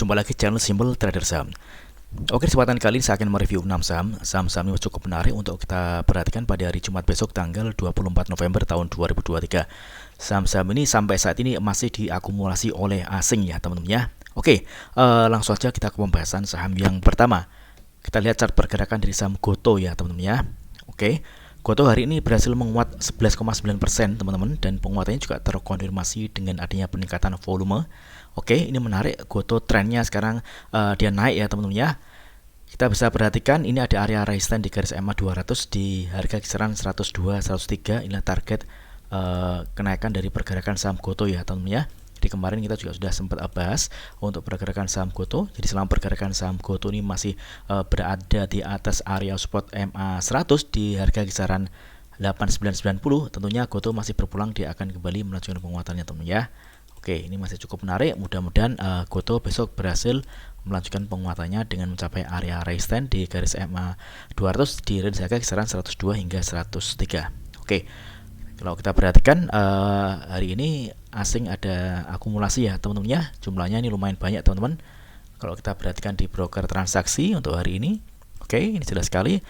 Jumpa lagi channel Simple Trader Saham. Oke, kesempatan kali ini saya akan mereview 6 saham. Saham-saham ini cukup menarik untuk kita perhatikan pada hari Jumat besok tanggal 24 November tahun 2023. Saham-saham ini sampai saat ini masih diakumulasi oleh asing ya teman-teman ya. Oke, langsung saja kita ke pembahasan saham yang pertama. Kita lihat chart pergerakan dari saham Gotoh ya teman-teman ya. Oke, Gotoh hari ini berhasil menguat 11,9% teman-teman, dan penguatannya juga terkonfirmasi dengan adanya peningkatan volume. Oke, ini menarik. Gotoh trennya sekarang dia naik ya teman-teman ya. Kita bisa perhatikan ini ada area resistance di garis EMA 200 di harga kisaran 102 103. Inilah target kenaikan dari pergerakan saham Gotoh ya teman-teman ya. Jadi kemarin kita juga sudah sempat bahas untuk pergerakan saham Gotoh. Jadi selama pergerakan saham Gotoh ini masih berada di atas area support MA 100 di harga kisaran 8990. Tentunya Gotoh masih berpulang, dia akan kembali melanjutkan penguatannya teman ya. Oke, ini masih cukup menarik. Mudah-mudahan Gotoh besok berhasil melanjutkan penguatannya dengan mencapai area resistance di garis MA 200 di range harga kisaran 102 hingga 103. Oke. Kalau kita perhatikan hari ini asing ada akumulasi ya teman-teman ya. Jumlahnya ini lumayan banyak teman-teman. Kalau kita perhatikan di broker transaksi untuk hari ini, oke, ini jelas sekali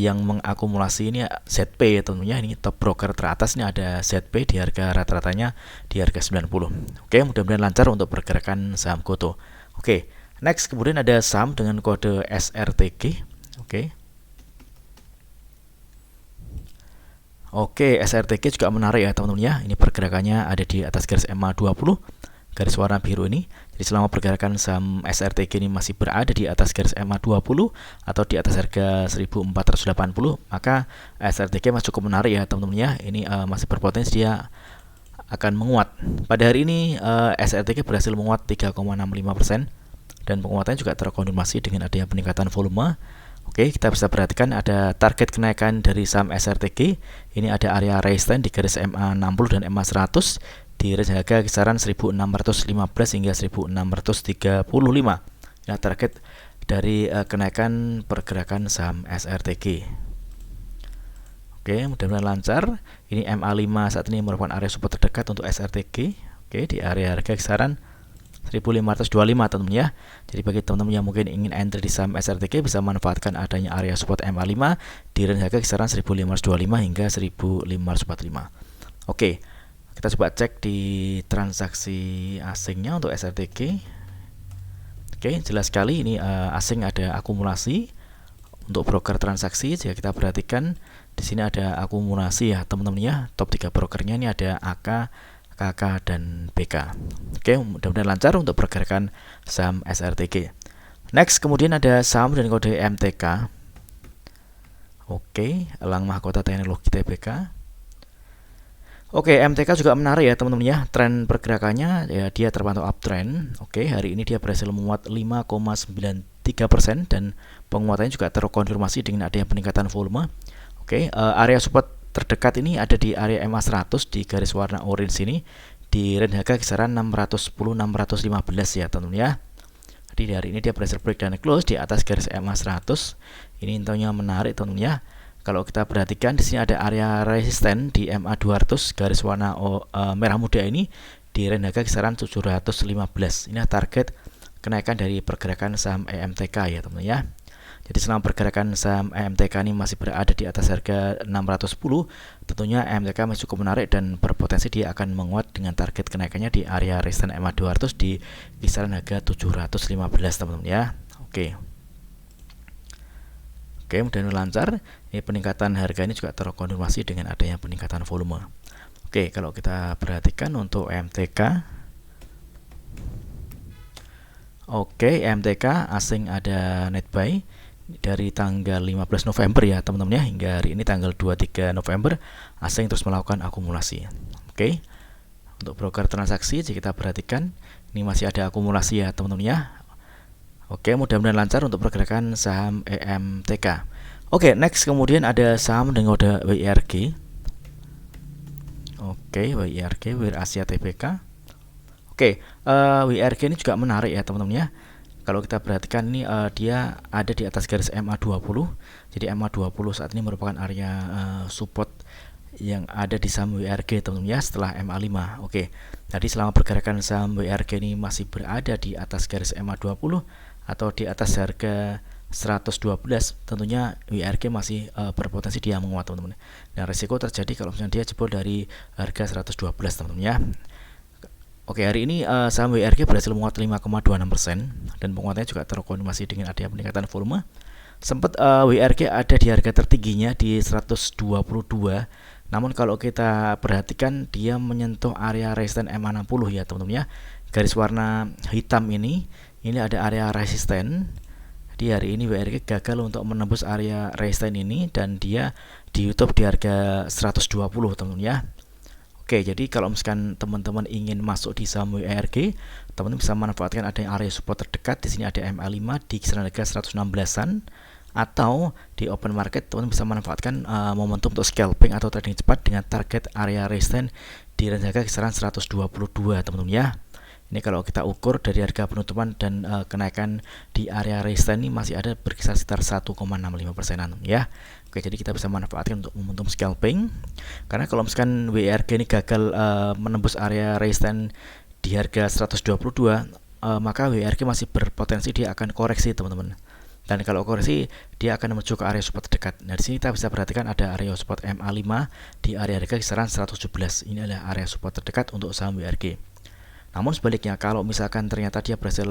yang mengakumulasi ini ZP ya teman-teman ya. Ini top broker teratas ini ada ZP di harga rata-ratanya di harga 90. Oke, mudah-mudahan lancar untuk pergerakan saham Gotoh. Oke, next kemudian ada saham dengan kode SRTG. Oke, SRTG juga menarik ya teman-teman ya. Ini pergerakannya ada di atas garis EMA 20, garis warna biru ini. Jadi selama pergerakan saham SRTG ini masih berada di atas garis EMA 20 atau di atas harga 1480, maka SRTG masih cukup menarik ya teman-teman ya. Ini masih berpotensi dia akan menguat. Pada hari ini SRTG berhasil menguat 3,65% dan penguatannya juga terkonfirmasi dengan adanya peningkatan volume. Oke, kita bisa perhatikan ada target kenaikan dari saham SRTG. Ini ada area resistance di garis MA 60 dan MA 100 di range harga kisaran 1615 hingga 1635. Nah, target dari kenaikan pergerakan saham SRTG. Oke, mudah-mudahan lancar. Ini MA 5 saat ini merupakan area support terdekat untuk SRTG. Oke, di area harga kisaran 1525 teman-teman ya. Jadi bagi teman-teman yang mungkin ingin entry di saham SRTG bisa manfaatkan adanya area support MA5 di range harga kisaran 1525 hingga 1545. Oke, kita coba cek di transaksi asingnya untuk SRTG. Oke, jelas sekali ini asing ada akumulasi untuk broker transaksi. Jika kita perhatikan di sini ada akumulasi ya teman-teman ya. Top 3 brokernya ini ada AK, KK dan BK. Oke, mudah-mudahan lancar untuk pergerakan saham SRTG. Next, kemudian ada saham dengan kode MTK. Oke, Elang Mahkota Teknologi Tbk. Oke, MTK juga menarik ya teman-teman ya. Tren pergerakannya ya dia terpantau uptrend. Oke, hari ini dia berhasil menguat 5,93% dan penguatannya juga terkonfirmasi dengan adanya peningkatan volume. Oke, area support terdekat ini ada di area MA 100 di garis warna orange ini di range harga kisaran 610-615 ya teman-teman ya. Jadi hari ini dia berhasil break dan close di atas garis MA 100. Ini intinya menarik teman-teman ya. Kalau kita perhatikan di sini ada area resisten di MA 200 garis warna merah muda ini di range harga kisaran 715. Ini target kenaikan dari pergerakan saham EMTK ya teman-teman ya. Jadi selama pergerakan saham EMTK ini masih berada di atas harga 610, tentunya EMTK masih cukup menarik dan berpotensi dia akan menguat dengan target kenaikannya di area resistance MA 200 di kisaran harga 715 teman-teman ya. Oke, mudah-mudahan lancar. Ini peningkatan harga ini juga terkonfirmasi dengan adanya peningkatan volume. Oke, kalau kita perhatikan untuk EMTK. Oke, EMTK asing ada net buy dari tanggal 15 November ya teman-teman ya, hingga hari ini tanggal 23 November asing terus melakukan akumulasi. Oke, untuk broker transaksi jika kita perhatikan ini masih ada akumulasi ya teman-teman ya. Oke, mudah-mudahan lancar untuk pergerakan saham EMTK. Oke, next kemudian ada saham dengan kode WIRG. Oke, WIRG Wir Asia Tbk. Oke, WIRG ini juga menarik ya teman-teman ya. Kalau kita perhatikan ini dia ada di atas garis MA 20. Jadi MA 20 saat ini merupakan area support yang ada di saham WRG teman-teman ya setelah MA5. Oke. Tadi selama pergerakan saham WRG ini masih berada di atas garis MA20 atau di atas harga 112, tentunya WRG masih berpotensi dia menguat teman-teman. Dan risiko terjadi kalau misalnya dia jebol dari harga 112 teman-teman ya. Oke, hari ini saham WRG berhasil menguat 5,26% dan penguatannya juga terkonfirmasi dengan adanya peningkatan volume. Sempat WRG ada di harga tertingginya di 122. Namun kalau kita perhatikan dia menyentuh area resisten MA60 ya teman-teman ya. Garis warna hitam ini ada area resisten. Di hari ini WRG gagal untuk menembus area resisten ini dan dia ditutup di harga 120 teman-teman ya. Oke, jadi kalau misalkan teman-teman ingin masuk di saham WRG, teman-teman bisa manfaatkan adanya area support terdekat. Di sini ada MA5 di kisaran harga 116-an, atau di open market teman-teman bisa manfaatkan momentum untuk scalping atau trading cepat dengan target area resistance di range harga kisaran 122 teman-teman ya. Ini kalau kita ukur dari harga penutupan dan kenaikan di area resistance ini masih ada berkisar sekitar 1,65%-an ya. Oke, jadi kita bisa manfaatkan untuk momentum scalping. Karena kalau misalkan WRG ini gagal menembus area resistance di harga 122, maka WRG masih berpotensi dia akan koreksi teman-teman. Dan kalau koreksi dia akan menuju ke area support terdekat. Nah, di sini kita bisa perhatikan ada area support MA5 di area harga kisaran 117. Ini adalah area support terdekat untuk saham WRG. Namun sebaliknya, kalau misalkan ternyata dia berhasil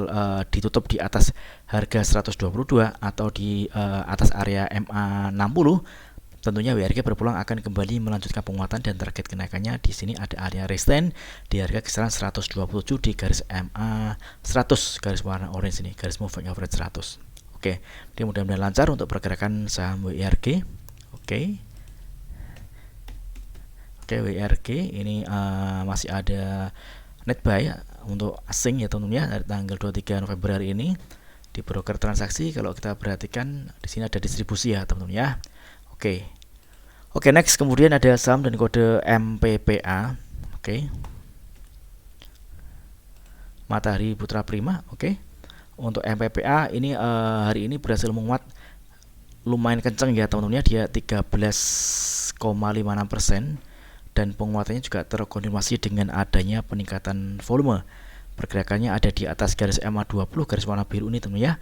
ditutup di atas harga 122 atau di atas area MA60, tentunya WRG berpeluang akan kembali melanjutkan penguatan dan target kenaikannya di sini ada area resistance di harga kisaran 127 di garis MA 100, garis warna orange ini, garis moving average 100. Oke, jadi mudah-mudahan lancar untuk pergerakan saham WRG. Oke, WRG ini masih ada net buy untuk asing ya teman-teman ya dari tanggal 23 November hari ini di broker transaksi. Kalau kita perhatikan di sini ada distribusi ya teman-teman ya. Oke, next kemudian ada saham dan kode MPPA. Oke, Matahari Putra Prima. Oke, untuk MPPA ini hari ini berhasil menguat lumayan kenceng ya teman-teman ya, dia 13,56%. Dan penguatannya juga terkonfirmasi dengan adanya peningkatan volume. Pergerakannya ada di atas garis MA20, garis warna biru ini teman ya.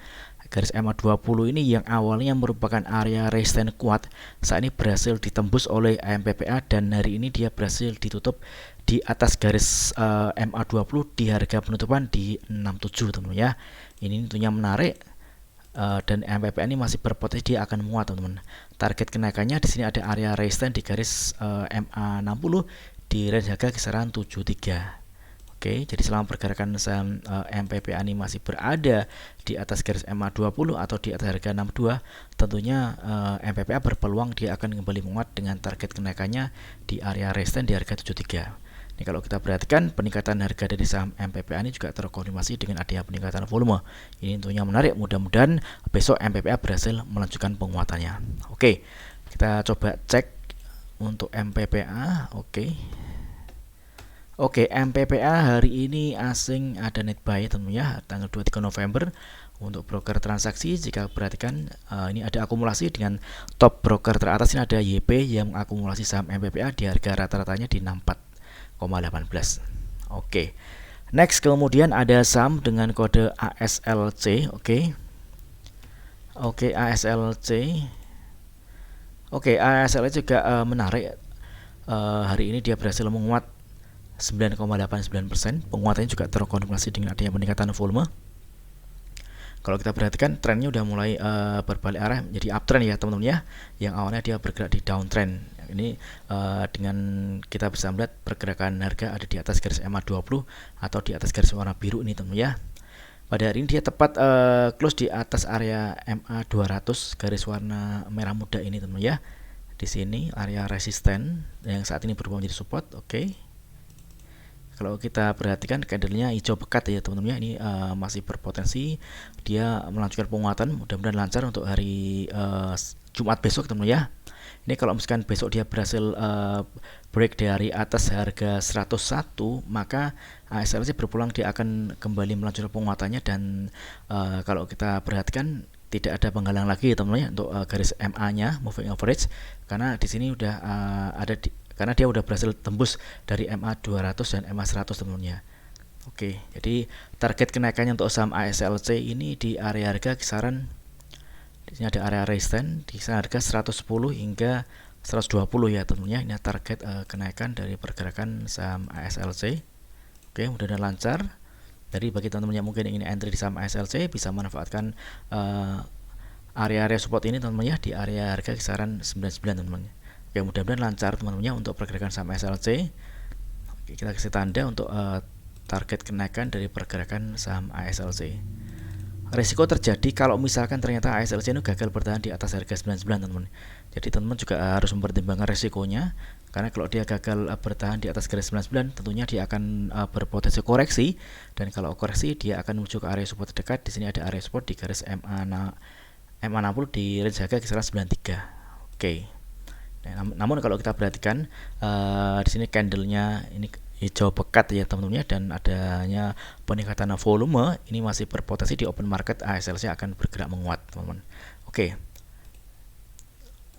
Garis MA20 ini yang awalnya merupakan area resistance kuat, saat ini berhasil ditembus oleh MPPA dan hari ini dia berhasil ditutup di atas garis MA20 di harga penutupan di 67 teman ya. Ini tentunya menarik. Dan MPPA ini masih berpotensi dia akan menguat teman-teman. Target kenaikannya di sini ada area resistance di garis MA60 di range harga kisaran 73. Oke, jadi selama pergerakan saham MPPA ini masih berada di atas garis MA20 atau di atas harga 62, tentunya MPPA berpeluang dia akan kembali menguat dengan target kenaikannya di area resistance di harga 73. Ini kalau kita perhatikan peningkatan harga dari saham MPPA ini juga terkonfirmasi dengan adanya peningkatan volume. Ini tentunya menarik, mudah-mudahan besok MPPA berhasil melanjutkan penguatannya. Oke, kita coba cek untuk MPPA. Oke, MPPA hari ini asing ada net buy tentunya tanggal 23 November untuk broker transaksi. Jika perhatikan ini ada akumulasi dengan top broker teratas ini ada YP yang mengakumulasi saham MPPA di harga rata-ratanya di 64,18. Oke. Next kemudian ada saham dengan kode ASLC. Oke, ASLC. ASLC juga menarik. Hari ini dia berhasil menguat 9,89%. Penguatannya juga terkonfirmasi dengan adanya peningkatan volume. Kalau kita perhatikan trennya udah mulai berbalik arah menjadi uptrend ya teman-teman ya. Yang awalnya dia bergerak di downtrend. Ini dengan kita bisa melihat pergerakan harga ada di atas garis MA20 atau di atas garis warna biru ini teman-teman ya. Pada hari ini dia tepat close di atas area MA200 garis warna merah muda ini teman-teman ya. Di sini area resisten yang saat ini berubah menjadi support. Oke. Kalau kita perhatikan candlenya hijau pekat ya teman-teman ya, ini masih berpotensi dia melanjutkan penguatan. Mudah-mudahan lancar untuk hari Jumat besok teman-teman ya. Ini kalau misalkan besok dia berhasil break dari atas harga 101, maka ASLC berpulang dia akan kembali melanjutkan penguatannya dan kalau kita perhatikan tidak ada penghalang lagi teman-teman ya untuk garis MA-nya moving average, karena di sini udah ada di karena dia udah berhasil tembus dari MA 200 dan MA 100 teman-teman ya. Oke, jadi target kenaikannya untuk saham ASLC ini di area harga kisaran, di sini ada area resistance di kisaran harga 110 hingga 120 ya teman-teman ya. Ini target kenaikan dari pergerakan saham ASLC. Oke, mudah-mudahan lancar. Jadi bagi teman-teman yang mungkin ingin entry di saham ASLC, bisa manfaatkan area-area support ini teman-teman ya, di area harga kisaran 99 teman-teman. Oke, mudah-mudahan lancar teman-teman ya untuk pergerakan saham ASLC. Oke, kita kasih tanda untuk target kenaikan dari pergerakan saham ASLC. Risiko terjadi kalau misalkan ternyata ASLC ini gagal bertahan di atas harga 99 teman-teman. Jadi teman-teman juga harus mempertimbangkan risikonya, karena kalau dia gagal bertahan di atas garis 99 tentunya dia akan berpotensi koreksi, dan kalau koreksi dia akan menuju ke area support terdekat. Di sini ada area support di garis MA60 di range harga kisaran 93. Oke. Nah, namun kalau kita perhatikan di sini candlenya ini hijau pekat ya teman-teman ya, dan adanya peningkatan volume, ini masih berpotensi di open market ASLC akan bergerak menguat teman-teman. Oke,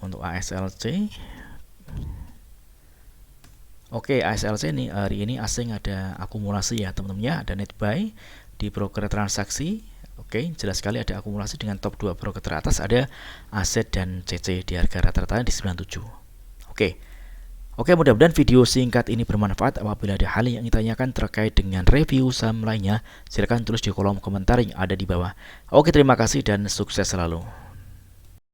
untuk ASLC, oke, ASLC ini hari ini asing ada akumulasi ya teman-teman ya, ada net buy di broker transaksi. Oke, jelas sekali ada akumulasi dengan top 2 broker teratas, ada aset dan CC di harga rata-rata di 97. Oke, mudah-mudahan video singkat ini bermanfaat. Apabila ada hal yang ingin ditanyakan terkait dengan review saham lainnya, silakan tulis di kolom komentar yang ada di bawah. Oke, terima kasih dan sukses selalu.